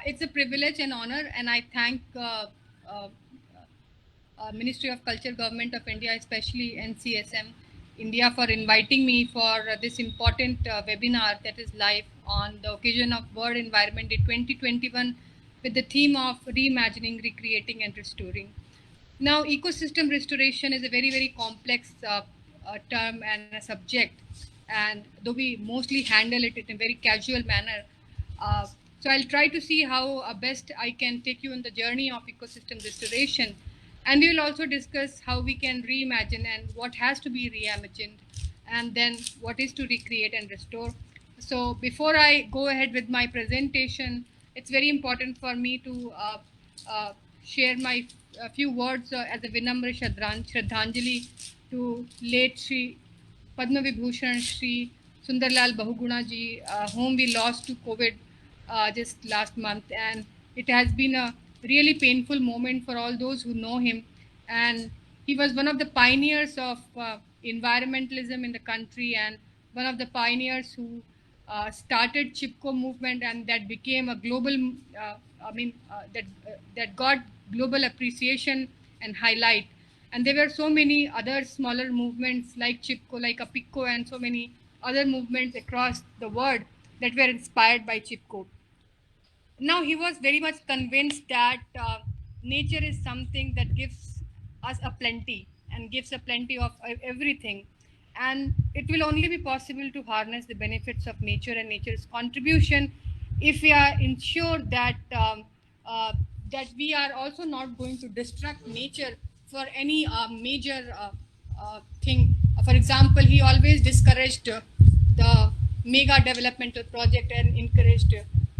It's a privilege and honor, and I thank uh, Ministry of Culture, Government of India, especially NCSM India, for inviting me for this important webinar that is live on the occasion of World Environment Day 2021 with the theme of reimagining, recreating, and restoring. Now, ecosystem restoration is a very, very complex term and a subject, and though we mostly handle it in a very casual manner, uh, so I'll try to see how best I can take you on the journey of ecosystem restoration, and we will also discuss how we can reimagine and what has to be reimagined, and then what is to recreate and restore. So before I go ahead with my presentation, it's very important for me to uh, share my few words as a Vinamra Shraddhanjali to late Sri Padma Vibhushan Sri Sundarlal Bahuguna ji, whom we lost to COVID just last month. And it has been a really painful moment for all those who know him. And he was one of the pioneers of environmentalism in the country, and one of the pioneers who started Chipko movement, and that became a global, that got global appreciation and highlight. And there were so many other smaller movements like Chipko, like Apicco, and so many other movements across the world that were inspired by Chipko. Now, he was very much convinced that nature is something that gives us a plenty and gives a plenty of everything. And it will only be possible to harness the benefits of nature and nature's contribution if we are ensured that that we are also not going to destruct nature for any major thing. For example, he always discouraged the mega developmental project and encouraged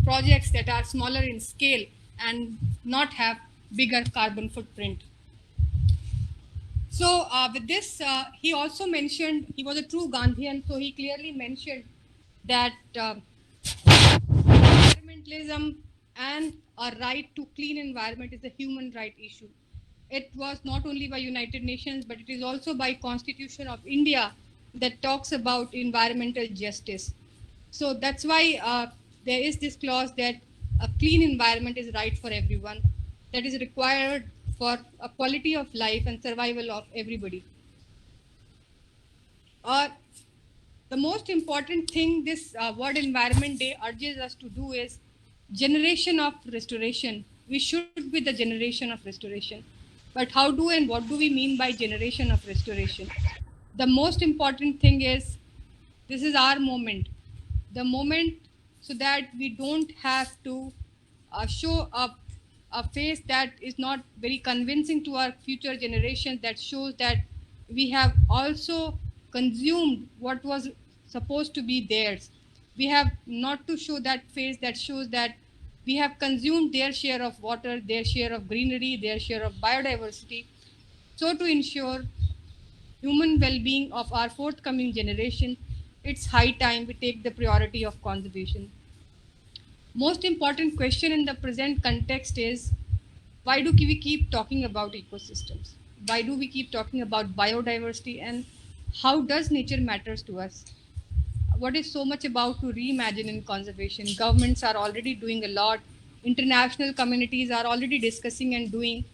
projects that are smaller in scale and not have bigger carbon footprint. So with this, he also mentioned he was a true Gandhian, so he clearly mentioned that environmentalism and a right to clean environment is a human right issue. It was not only by United Nations, but it is also by Constitution of India that talks about environmental justice. So that's why there is this clause that a clean environment is right for everyone, that is required for a quality of life and survival of everybody. Uh, the most important thing this World Environment Day urges us to do is generation of restoration. We should be the generation of restoration. But how do and what do we mean by generation of restoration? The most important thing is this is our moment. The moment so that we don't have to show up a face that is not very convincing to our future generations, that shows that we have also consumed what was supposed to be theirs. We have not to show that face that shows that we have consumed their share of water, their share of greenery, their share of biodiversity. So to ensure human well-being of our forthcoming generation, it's high time we take the priority of conservation. Most important question in the present context is, why do we keep talking about ecosystems? Why do we keep talking about biodiversity, and how does nature matters to us? What is so much about to reimagine in conservation? Governments are already doing a lot. International communities are already discussing and doing.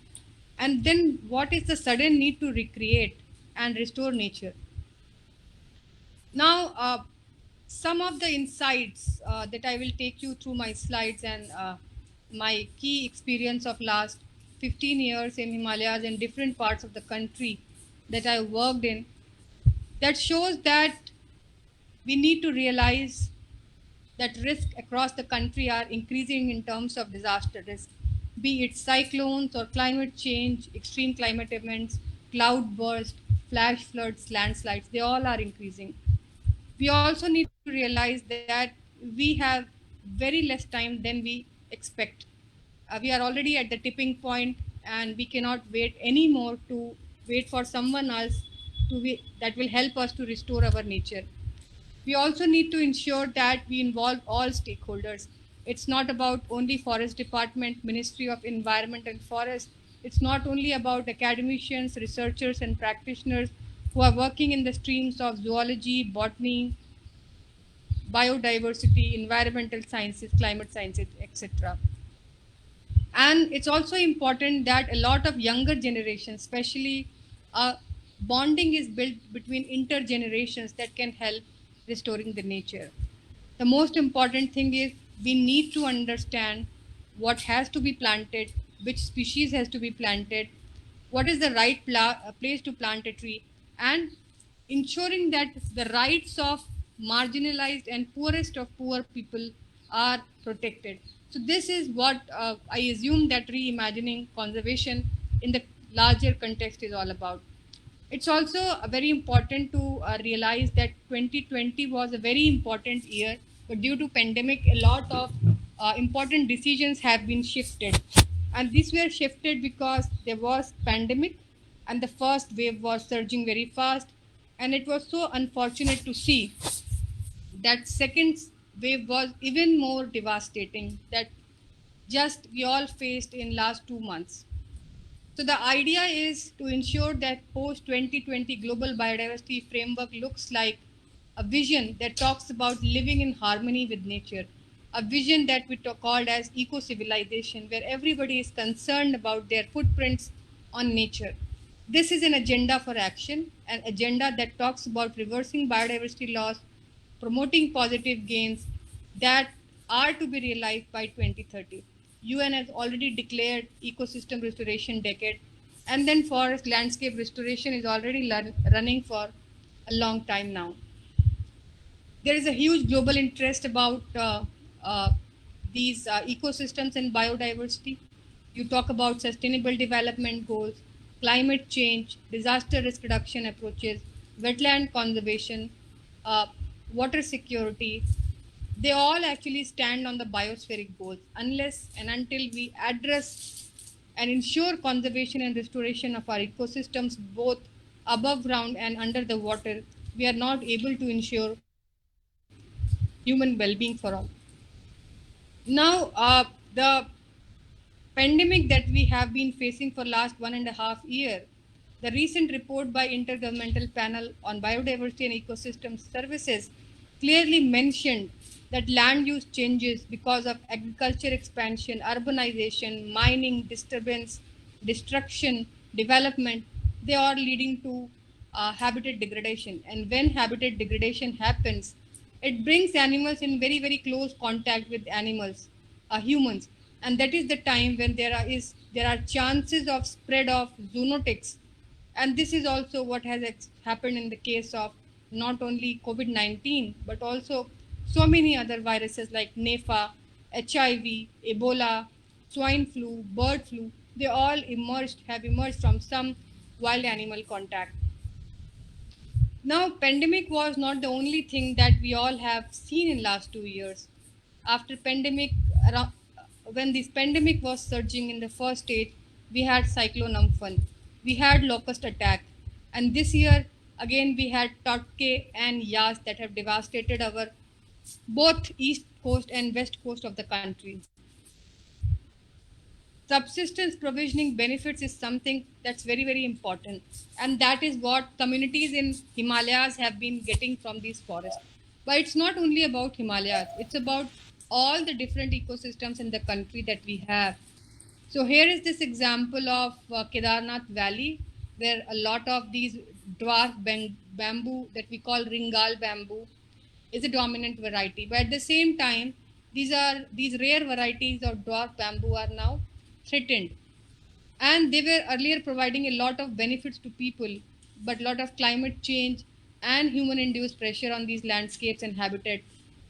And then what is the sudden need to recreate and restore nature? Now, some of the insights that I will take you through my slides, and my key experience of last 15 years in Himalayas and different parts of the country that I worked in, that shows that we need to realize that risk across the country are increasing in terms of disaster risk, be it cyclones or climate change, extreme climate events, cloud burst, flash floods, landslides, they all are increasing. We also need to realize that we have very less time than we expect. We are already at the tipping point, and we cannot wait anymore to wait for someone else that will help us to restore our nature. We also need to ensure that we involve all stakeholders. It's not about only Forest Department, Ministry of Environment and Forest. It's not only about academicians, researchers, and practitioners who are working in the streams of zoology, botany, biodiversity, environmental sciences, climate sciences, etc. And it's also important that a lot of younger generations, especially, bonding is built between intergenerations that can help restoring the nature. The most important thing is we need to understand what has to be planted, which species has to be planted, what is the right place to plant a tree, and ensuring that the rights of marginalized and poorest of poor people are protected. So this is what I assume that reimagining conservation in the larger context is all about. It's also very important to realize that 2020 was a very important year, but due to pandemic, a lot of important decisions have been shifted, and these were shifted because there was pandemic, and the first wave was surging very fast, and it was so unfortunate to see that second wave was even more devastating that just we all faced in last 2 months. So the idea is to ensure that post 2020 global biodiversity framework looks like a vision that talks about living in harmony with nature, a vision that we called as eco civilization, where everybody is concerned about their footprints on nature. This is an agenda for action, an agenda that talks about reversing biodiversity loss, promoting positive gains that are to be realized by 2030. UN has already declared ecosystem restoration decade, and then forest landscape restoration is already running for a long time now. There is a huge global interest about uh, these ecosystems and biodiversity. You talk about sustainable development goals, climate change, disaster risk reduction approaches, wetland conservation, uh, water security. They all actually stand on the biospheric goals. Unless and until we address and ensure conservation and restoration of our ecosystems both above ground and under the water, we are not able to ensure human well-being for all. Now, the pandemic that we have been facing for last 1.5 year, the recent report by Intergovernmental Panel on Biodiversity and Ecosystem Services clearly mentioned that land use changes because of agriculture expansion, urbanization, mining, disturbance, destruction, development, they are leading to habitat degradation. And when habitat degradation happens, it brings animals in very, very close contact with animals, humans, and that is the time when there are chances of spread of zoonotics, and this is also what has happened in the case of not only COVID-19 but also so many other viruses like Nipah, HIV, Ebola, swine flu, bird flu. They all have emerged from some wild animal contact. Now, pandemic was not the only thing that we all have seen in last 2 years. After pandemic, when this pandemic was surging in the first stage, we had Cyclone Amphan, we had locust attack, and this year again we had Totke and Yas that have devastated our both east coast and west coast of the country. Subsistence provisioning benefits is something that's very, very important, and that is what communities in Himalayas have been getting from these forests. But it's not only about Himalayas, it's about all the different ecosystems in the country that we have. So here is this example of Kedarnath Valley, where a lot of these dwarf bamboo that we call ringal bamboo is a dominant variety. But at the same time, these rare varieties of dwarf bamboo are now threatened, and they were earlier providing a lot of benefits to people, but a lot of climate change and human induced pressure on these landscapes and habitats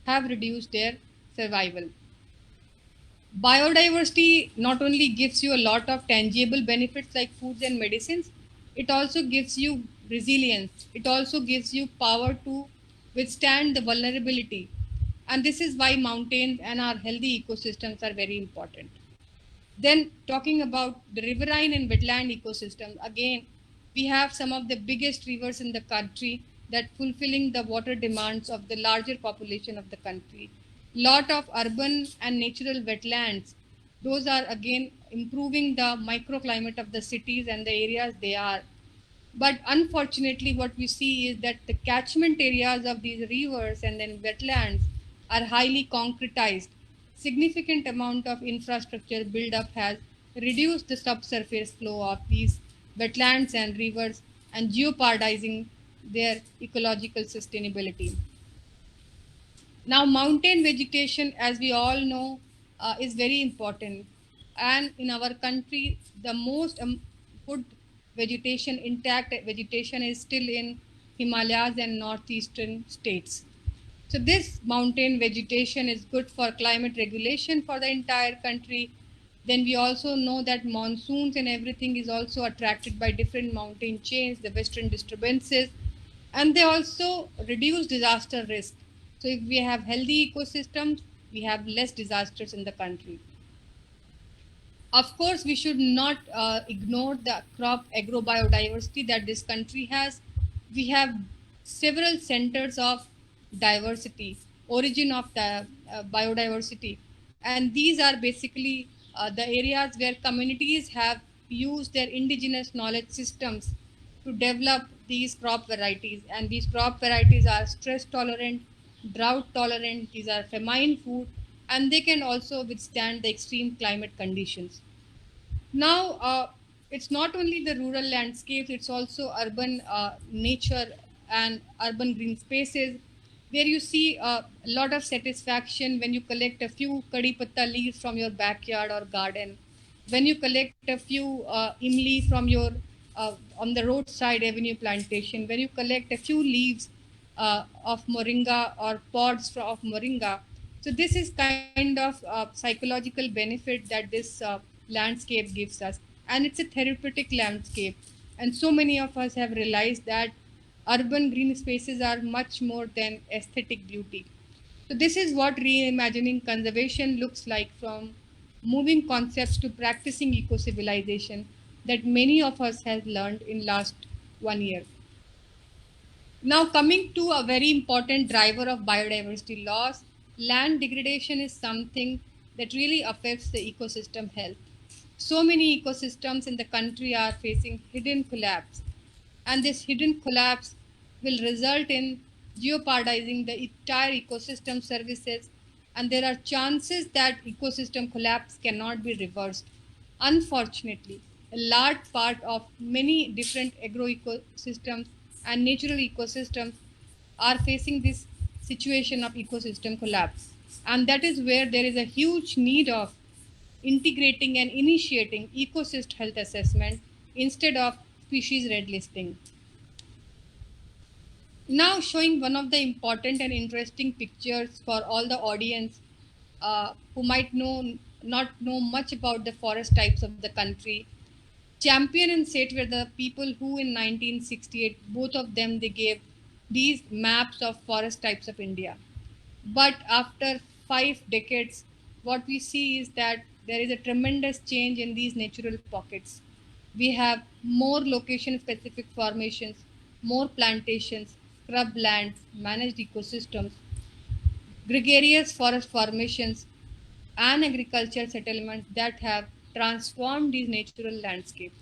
have reduced their survival. Biodiversity not only gives you a lot of tangible benefits like foods and medicines, it also gives you resilience. It also gives you power to withstand the vulnerability. And this is why mountains and our healthy ecosystems are very important. Then, talking about the riverine and wetland ecosystem, again, we have some of the biggest rivers in the country that fulfilling the water demands of the larger population of the country. Lot of urban and natural wetlands, those are again improving the microclimate of the cities and the areas they are. But unfortunately, what we see is that the catchment areas of these rivers and then wetlands are highly concretized. significant amount of infrastructure buildup has reduced the subsurface flow of these wetlands and rivers and jeopardizing their ecological sustainability. Now, mountain vegetation, as we all know, is very important. And in our country, the most good vegetation, intact vegetation, is still in Himalayas and northeastern states. So this mountain vegetation is good for climate regulation for the entire country. Then we also know that monsoons and everything is also attracted by different mountain chains, the western disturbances, and they also reduce disaster risk. So if we have healthy ecosystems, we have less disasters in the country. Of course, we should not ignore the crop agrobiodiversity that this country has. We have several centers of diversity, origin of the biodiversity, and these are basically the areas where communities have used their indigenous knowledge systems to develop these crop varieties. And these crop varieties are stress tolerant, drought tolerant, these are famine food, and they can also withstand the extreme climate conditions. Now, it's not only the rural landscapes, it's also urban nature and urban green spaces where you see a lot of satisfaction when you collect a few kadi patta leaves from your backyard or garden, when you collect a few imli from your on the roadside avenue plantation, when you collect a few leaves of moringa or pods of moringa. So this is kind of psychological benefit that this landscape gives us, and it's a therapeutic landscape. And so many of us have realized that urban green spaces are much more than aesthetic beauty. So this is what reimagining conservation looks like, from moving concepts to practicing eco-civilization that many of us have learned in last 1 year. Now, coming to a very important driver of biodiversity loss, land degradation is something that really affects the ecosystem health. So many ecosystems in the country are facing hidden collapse, and this hidden collapse will result in jeopardizing the entire ecosystem services, and there are chances that ecosystem collapse cannot be reversed. Unfortunately, a large part of many different agroecosystems and natural ecosystems are facing this situation of ecosystem collapse. And that is where there is a huge need of integrating and initiating ecosystem health assessment instead of species red listing. Now showing one of the important and interesting pictures for all the audience who might not know much about the forest types of the country. Champion and Seth were the people who in 1968, both of them, they gave these maps of forest types of India. But after 5 decades, what we see is that there is a tremendous change in these natural pockets. We have more location specific formations, more plantations, scrub lands, managed ecosystems, gregarious forest formations, and agricultural settlements that have transformed these natural landscapes.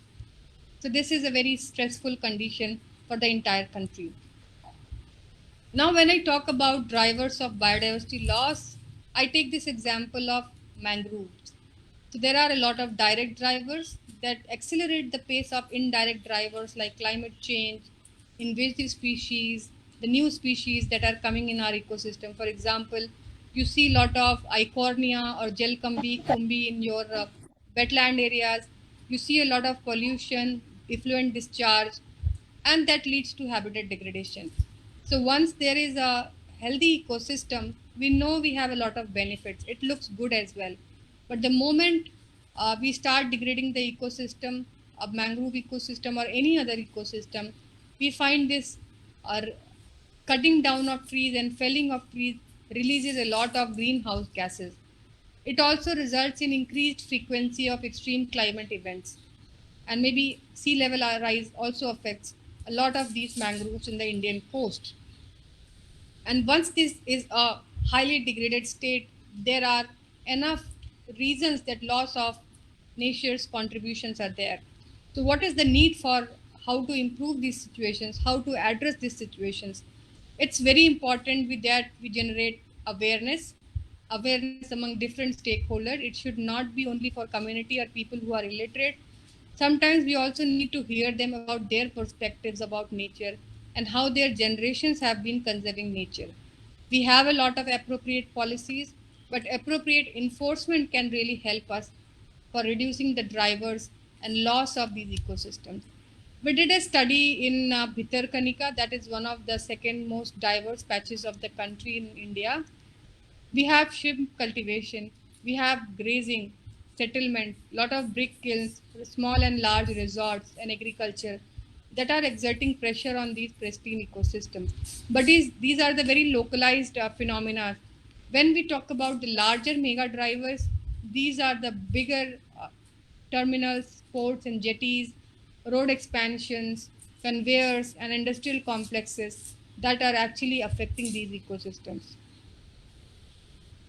So this is a very stressful condition for the entire country. Now, when I talk about drivers of biodiversity loss, I take this example of mangroves. So there are a lot of direct drivers that accelerate the pace of indirect drivers like climate change, invasive species, the new species that are coming in our ecosystem. For example, you see a lot of Eichhornia or kumbi in your wetland areas. You see a lot of pollution, effluent discharge, and that leads to habitat degradation. So once there is a healthy ecosystem, we know we have a lot of benefits. It looks good as well. But the moment we start degrading the ecosystem, a mangrove ecosystem or any other ecosystem, we find this uh, cutting down of trees and felling of trees releases a lot of greenhouse gases. It also results in increased frequency of extreme climate events, and maybe sea level rise also affects a lot of these mangroves in the Indian coast. And once this is a highly degraded state, there are enough reasons that loss of nature's contributions are there. So, what is the need for how to improve these situations, how to address these situations? It's very important with that we generate awareness. awareness among different stakeholders. It should not be only for community or people who are illiterate. Sometimes we also need to hear them about their perspectives about nature and how their generations have been conserving nature. We have a lot of appropriate policies, but appropriate enforcement can really help us for reducing the drivers and loss of these ecosystems. We did a study in Bhitarkanika, that is one of the second most diverse patches of the country in India. We have shrimp cultivation, we have grazing, settlement, lot of brick kilns, small and large resorts and agriculture that are exerting pressure on these pristine ecosystems. But these are the very localized phenomena. When we talk about the larger mega drivers, these are the bigger terminals, ports and jetties, road expansions, conveyors and industrial complexes that are actually affecting these ecosystems.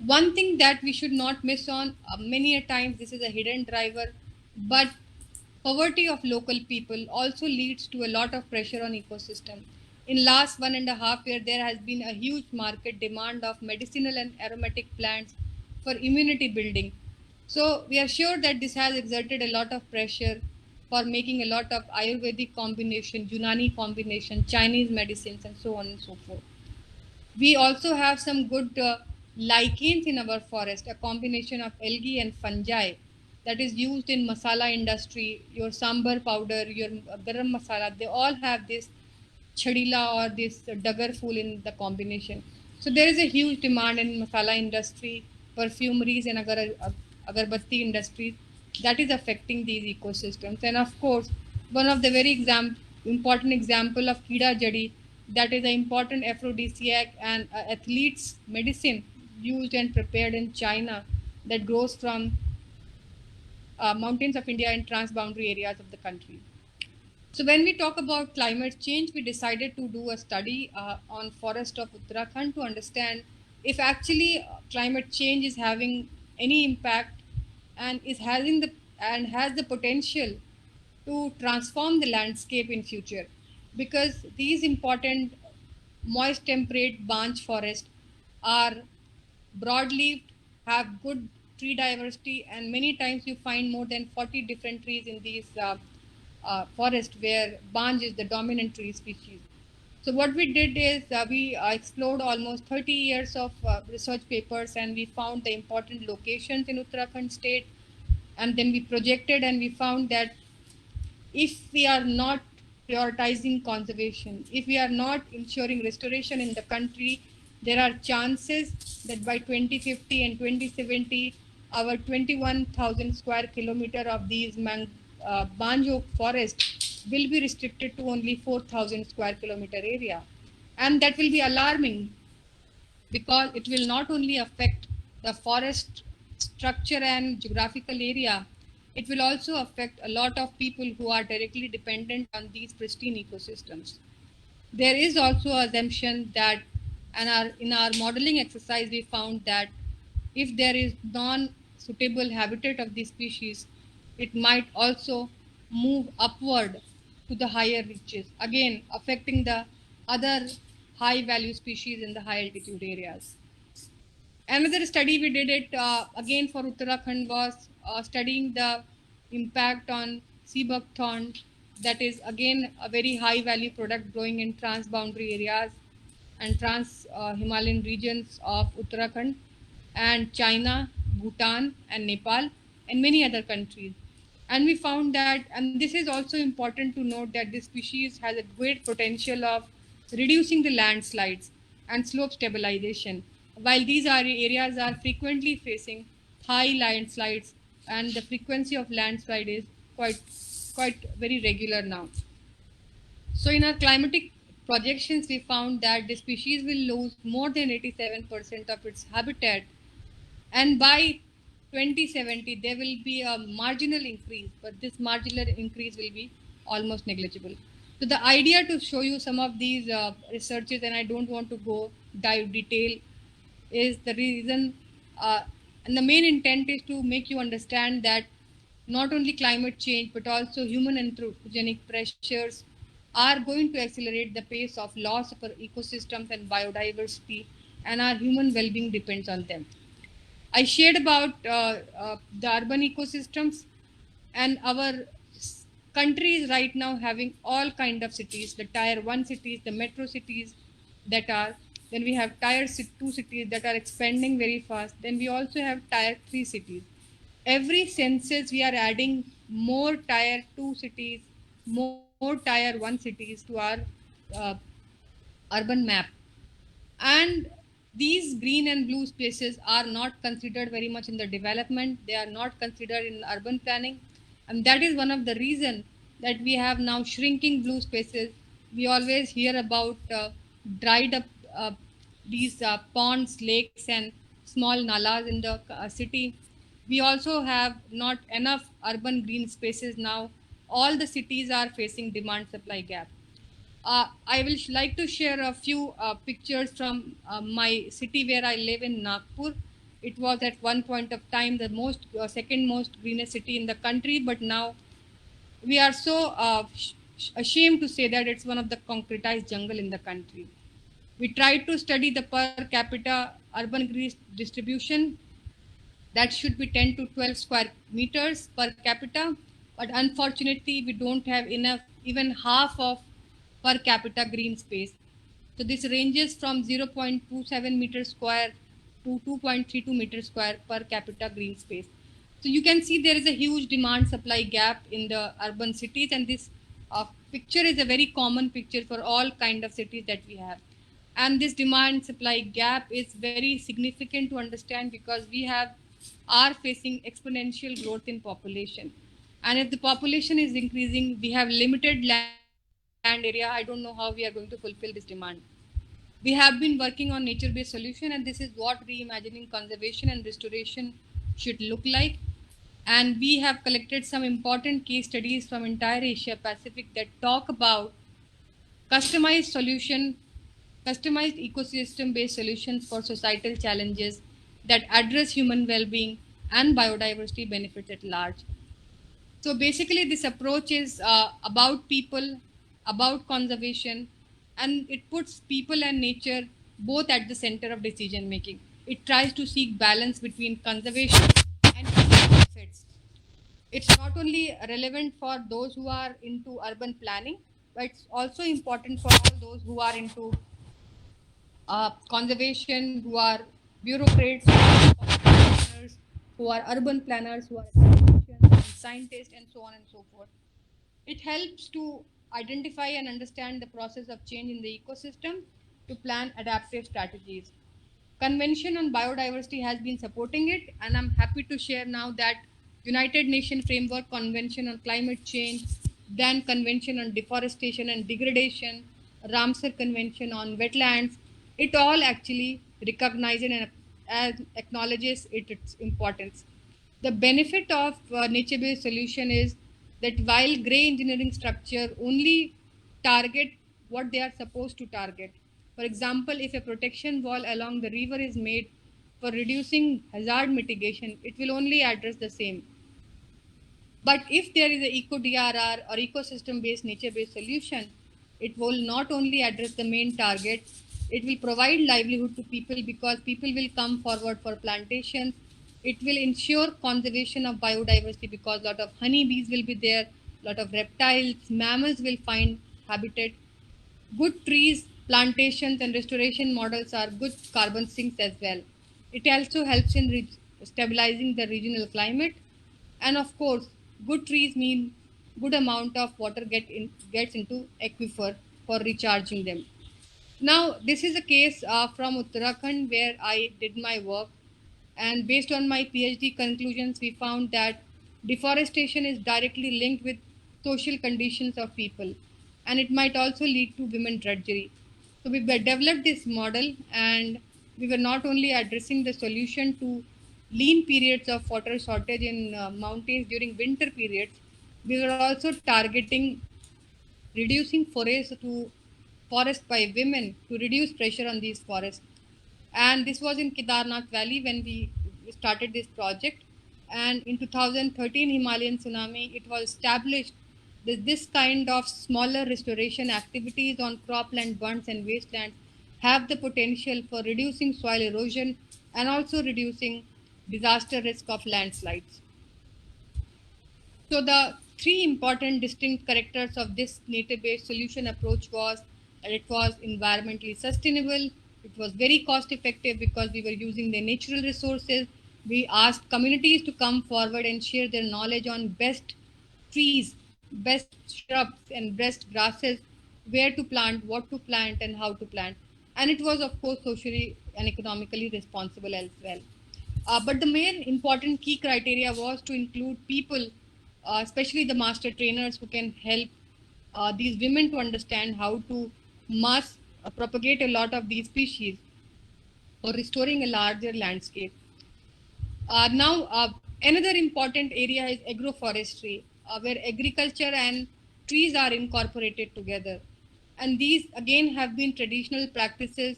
One thing that we should not miss on, many a times this is a hidden driver, but poverty of local people also leads to a lot of pressure on ecosystem. In last 1.5 years, there has been a huge market demand of medicinal and aromatic plants for immunity building. So we are sure that this has exerted a lot of pressure for making a lot of Ayurvedic combination, Unani combination, Chinese medicines, and so on and so forth. We also have some good lichens in our forest, a combination of algae and fungi that is used in masala industry, your sambar powder, your garam masala, they all have this chadila or this dagar fool in the combination. So there is a huge demand in masala industry, perfumeries and agarbatti industries that is affecting these ecosystems. And of course, one of the very important example of Kida Jadi, that is an important aphrodisiac and athlete's medicine used and prepared in China that grows from mountains of India and transboundary areas of the country. So when we talk about climate change, we decided to do a study on forest of Uttarakhand to understand if actually climate change is having any impact and is having the and has the potential to transform the landscape in future, because these important moist temperate branch forests are broadleaved, have good tree diversity, and many times you find more than 40 different trees in these forests where banj is the dominant tree species. So what we did is we explored almost 30 years of research papers, and we found the important locations in Uttarakhand state, and then we projected and we found that if we are not prioritizing conservation, if we are not ensuring restoration in the country, there are chances that by 2050 and 2070, our 21,000 square kilometer of these banjo forest will be restricted to only 4,000 square kilometer area. And that will be alarming because it will not only affect the forest structure and geographical area, it will also affect a lot of people who are directly dependent on these pristine ecosystems. There is also assumption that, and in our modeling exercise, we found that if there is non-suitable habitat of these species, it might also move upward to the higher reaches, again affecting the other high value species in the high altitude areas. Another study we did it again for Uttarakhand was studying the impact on sea buckthorn, that is again a very high value product growing in transboundary areas and trans Himalayan regions of Uttarakhand and China, Bhutan and Nepal and many other countries. And we found that, and this is also important to note, that this species has a great potential of reducing the landslides and slope stabilization. While these areas are frequently facing high landslides and the frequency of landslide is quite very regular now. So in our climatic projections, we found that the species will lose more than 87% of its habitat, and by 2070 there will be a marginal increase, but this marginal increase will be almost negligible. So the idea to show you some of these researches, and I don't want to go dive detail, is the reason, and the main intent is to make you understand that not only climate change but also human anthropogenic pressures are going to accelerate the pace of loss of our ecosystems and biodiversity, and our human well-being depends on them. I shared about the urban ecosystems, and our country is right now having all kind of cities, the tier 1 cities, the metro cities that are, then we have tier 2 cities that are expanding very fast, then we also have tier 3 cities. Every census we are adding more tier 2 cities, more tier 1 cities to our uh, urban map. And these green and blue spaces are not considered very much in the development, they are not considered in urban planning, and that is one of the reason that we have now shrinking blue spaces. We always hear about dried up uh, these ponds, lakes, and small nalas in the city. We also have not enough urban green spaces now. All the cities are facing demand supply gap. I will like to share a few pictures from my city where I live in Nagpur. It was at one point of time the most second most greenest city in the country, but now we are so ashamed to say that it's one of the concretized jungle in the country. We tried to study the per capita urban green distribution, that should be 10 to 12 square meters per capita, but unfortunately we don't have enough, even half of per capita green space. So this ranges from 0.27 meter square to 2.32 meter square per capita green space. So you can see there is a huge demand supply gap in the urban cities, and this picture is a very common picture for all kind of cities that we have. And this demand supply gap is very significant to understand because we have are facing exponential growth in population, and if the population is increasing, we have limited land area. I don't know how we are going to fulfill this demand. We have been working on nature-based solution, and this is what reimagining conservation and restoration should look like. And we have collected some important case studies from entire Asia Pacific that talk about customized solution, customized ecosystem-based solutions for societal challenges that address human well-being and biodiversity benefits at large. So basically, this approach is about people, about conservation, and it puts people and nature both at the center of decision making. It tries to seek balance between conservation and human benefits. It's not only relevant for those who are into urban planning, but it's also important for all those who are into conservation, who are bureaucrats, who are urban planners, who are academicians, scientists, and so on and so forth. It helps to identify and understand the process of change in the ecosystem to plan adaptive strategies. Convention on Biodiversity has been supporting it, and I'm happy to share now that United Nations Framework Convention on Climate Change, then Convention on Deforestation and Degradation, Ramsar Convention on Wetlands, it all actually recognizes and acknowledges its importance. The benefit of nature-based solution is that while gray engineering structure only target what they are supposed to target. For example, if a protection wall along the river is made for reducing hazard mitigation, it will only address the same. But if there is a eco DRR or ecosystem based nature based solution, it will not only address the main target, it will provide livelihood to people because people will come forward for plantations. It will ensure conservation of biodiversity because a lot of honeybees will be there, a lot of reptiles, mammals will find habitat. Good trees, plantations, and restoration models are good carbon sinks as well. It also helps in stabilizing the regional climate. And of course, good trees mean good amount of water gets into aquifer for recharging them. Now, this is a case from Uttarakhand where I did my work, and based on my PhD conclusions, we found that deforestation is directly linked with social conditions of people, and it might also lead to women drudgery. So we developed this model, and we were not only addressing the solution to lean periods of water shortage in mountains during winter periods, we were also targeting reducing forests to forest by women to reduce pressure on these forests. And this was in Kedarnath Valley when we started this project. And in 2013 Himalayan tsunami, it was established that this kind of smaller restoration activities on cropland bunds and wastelands have the potential for reducing soil erosion and also reducing disaster risk of landslides. So the three important distinct characters of this nature-based solution approach was that it was environmentally sustainable, it was very cost effective because we were using the natural resources. We asked communities to come forward and share their knowledge on best trees, best shrubs and best grasses, where to plant, what to plant and how to plant. And it was of course socially and economically responsible as well. But the main important key criteria was to include people, especially the master trainers, who can help these women to understand how to mass propagate a lot of these species for restoring a larger landscape. Now, another important area is agroforestry, where agriculture and trees are incorporated together. And these again have been traditional practices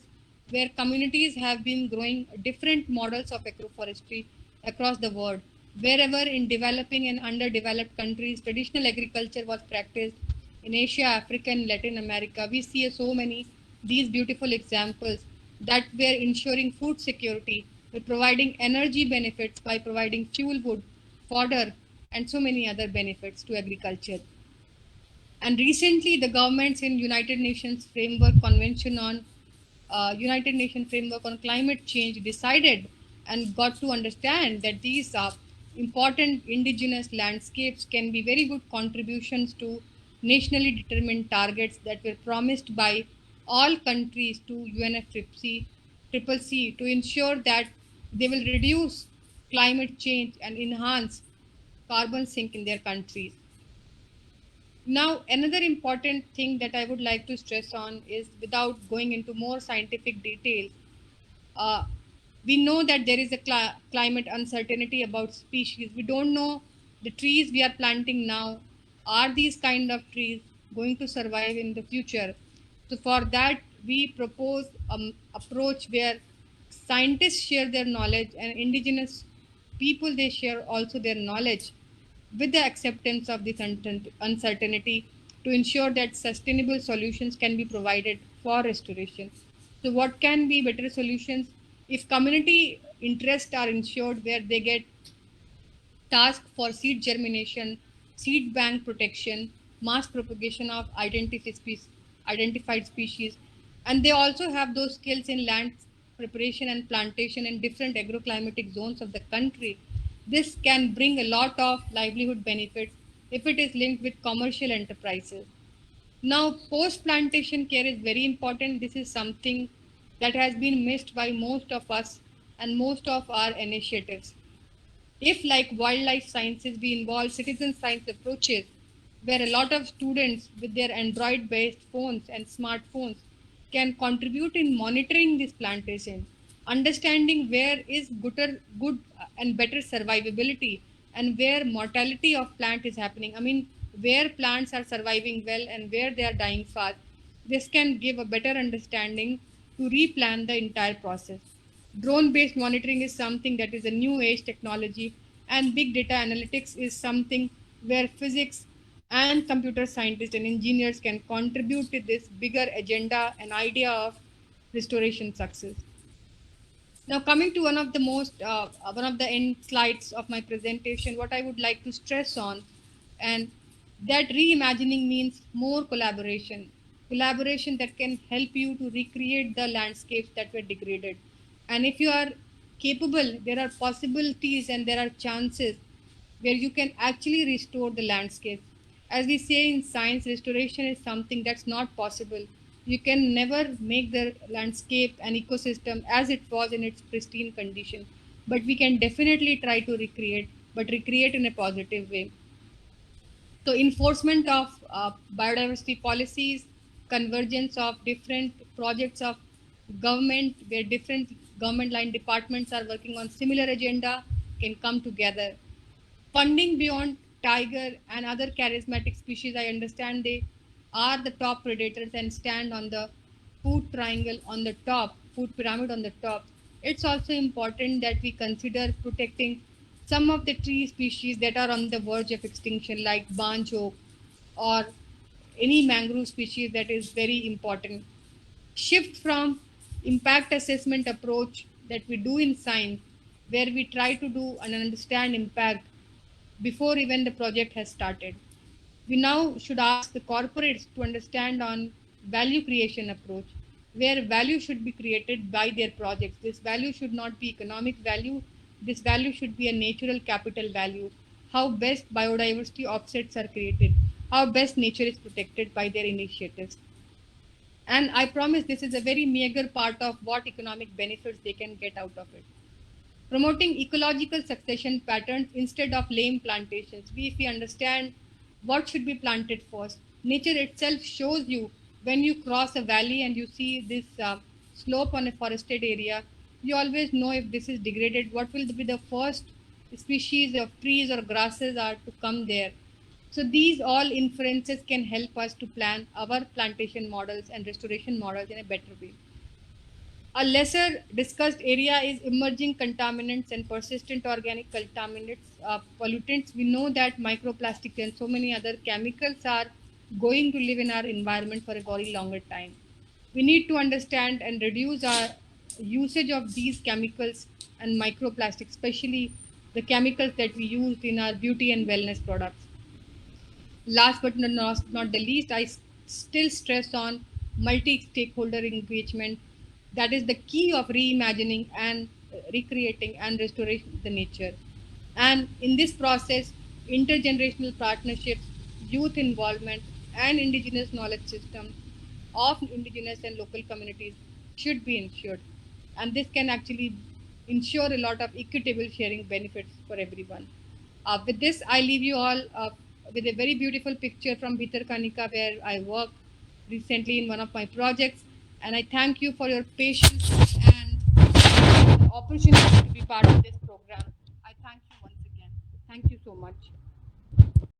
where communities have been growing different models of agroforestry across the world. Wherever in developing and underdeveloped countries, traditional agriculture was practiced in Asia, Africa, and Latin America. We see so many these beautiful examples that were ensuring food security, by providing energy benefits, by providing fuel wood, fodder, and so many other benefits to agriculture. And recently, the governments in United Nations framework on climate change decided and got to understand that these important indigenous landscapes can be very good contributions to nationally determined targets that were promised by all countries to UNFCCC to ensure that they will reduce climate change and enhance carbon sink in their countries. Now, another important thing that I would like to stress on is, without going into more scientific details, uh, we know that there is a climate uncertainty about species. We don't know the trees we are planting now, are these kind of trees going to survive in the future? So for that, we propose an approach where scientists share their knowledge and indigenous people, they share also their knowledge with the acceptance of this uncertainty to ensure that sustainable solutions can be provided for restoration. So, what can be better solutions if community interests are ensured, where they get task for seed germination, seed bank protection, mass propagation of identified species, and they also have those skills in land preparation and plantation in different agroclimatic zones of the country. This can bring a lot of livelihood benefits if it is linked with commercial enterprises. Now, post plantation care is very important. This is something that has been missed by most of us and most of our initiatives. If, like wildlife sciences, we involve citizen science approaches, where a lot of students with their Android based phones and smartphones can contribute in monitoring this plantation, understanding where is good and better survivability, and where mortality of plant is happening. I mean, where plants are surviving well and where they are dying fast. This can give a better understanding to replan the entire process. Drone based monitoring is something that is a new age technology, and big data analytics is something where physics and computer scientists and engineers can contribute to this bigger agenda and idea of restoration success. Now, coming to one of the end slides of my presentation, what I would like to stress on, and that reimagining means more collaboration that can help you to recreate the landscapes that were degraded. And if you are capable, there are possibilities and there are chances where you can actually restore the landscape. As we say in science, restoration is something that's not possible. You can never make the landscape and ecosystem as it was in its pristine condition, but we can definitely try to recreate, but recreate in a positive way. So, enforcement of biodiversity policies, convergence of different projects of government, where different government line departments are working on similar agenda, can come together. Funding beyond tiger and other charismatic species, I understand they are the top predators and stand on the food triangle on the top, food pyramid on the top. It's also important that we consider protecting some of the tree species that are on the verge of extinction, like banj oak or any mangrove species. That is very important. Shift from impact assessment approach that we do in science where we try to do and understand impact before even the project has started. We now should ask the corporates to understand on value creation approach, where value should be created by their projects. This value should not be economic value. This value should be a natural capital value. How best biodiversity offsets are created. How best nature is protected by their initiatives. And I promise this is a very meager part of what economic benefits they can get out of it. Promoting ecological succession patterns instead of lame plantations. If we understand what should be planted first, nature itself shows you when you cross a valley and you see this slope on a forested area, you always know if this is degraded, what will be the first species of trees or grasses are to come there. So these all inferences can help us to plan our plantation models and restoration models in a better way. A lesser discussed area is emerging contaminants and persistent organic contaminants, pollutants. We know that microplastics and so many other chemicals are going to live in our environment for a very longer time. We need to understand and reduce our usage of these chemicals and microplastics, especially the chemicals that we use in our beauty and wellness products. Last but not the least, still stress on multi-stakeholder engagement. That is the key of reimagining and recreating and restoration the nature. And in this process, intergenerational partnerships, youth involvement, and indigenous knowledge system of indigenous and local communities should be ensured. And this can actually ensure a lot of equitable sharing benefits for everyone. With this, I leave you all with a very beautiful picture from Bhitarkanika, where I worked recently in one of my projects. And I thank you for your patience and the opportunity to be part of this program. I thank you once again. Thank you so much.